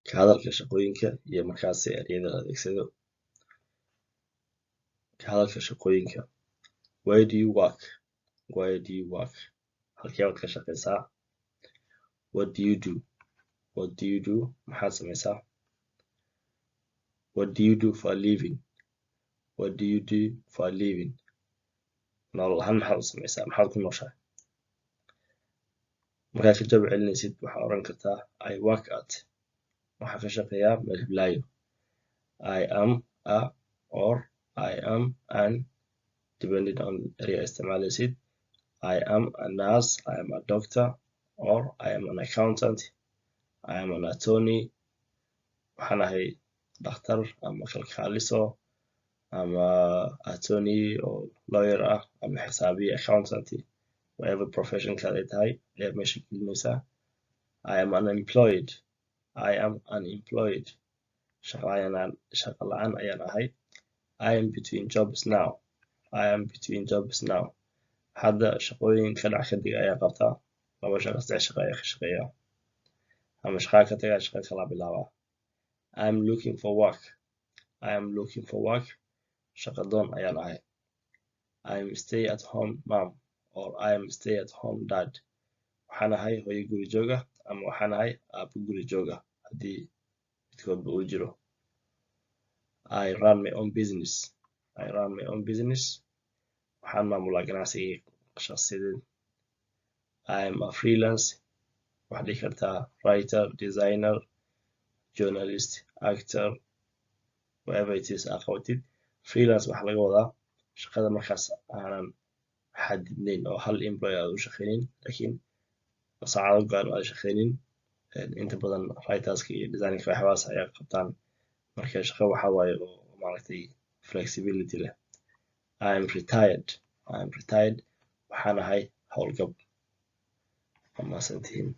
ka hadalka shaqooyinka iyo markaasi ereyada la adeegsado. Ka hadalka shaqooyinka. Where do you work? Where do you work? halkee baad ka shaqaysaa? What do you do? What do you do? maxaad samaysaa? What do you do for a living? What do you do for a living? nolol ahaan maxaad u samaysaa? maxaad ku nooshahay? markaad ka jawaab celinaysid waxaad oran kartaa I work at. waxaan ka shaqeeyaa meel hiblaayo. I am a or I am an depending on area isticmaalaysid. I am a nurse, I am a doctor, or I am an accountant, I am an attorney. waxaan ahay dhakhtar ama kalkaaliso ama attorney oo lawyer ah ama xisaabiye accountant whatever profession kaad ay tahay ayaad meesha gelinaysaa. I am unemployed. I am unemployed. shaqo la'aan ayaan ahay. I am between jobs now. I am between jobs now. hadda shaqooyin ka dhac kadib ayaa qabtaa. 2 shaqo 3 shaqo ayaa ka shaqeeyaa. ama shaqaa ka tagaa shaqo kala bilaabaa. I am looking for work. I am looking for work. shaqo doon ayaan ahay. I am stay at home mom or I am stay at home dad. waxaan ahay hooyo guri jooga ama waxaan ahay aabbo guri jooga haddii midkoodba uu jiro. I run my own business. I run my own business. waxaan maamulaa ganacsigii shaqsiyadeed. I am a freelance. waxaad dhihi kartaa writer, designer, journalist, actor, whatever it is aad qabatid. freelance waxaa laga wadaa shaqada markaas aanan xadidnayn oo hal employer aad u shaqaynin laakiin saacado go'an aad shaqaynin. inta badan writerska iyo designerka waxyaabahaas ayaa qabtaan. marka shaqo waxaa waaye oo maaragtay flexibility leh. I am retired. I am retired. waxaan ahay howlgab. waa mahadsantihiin.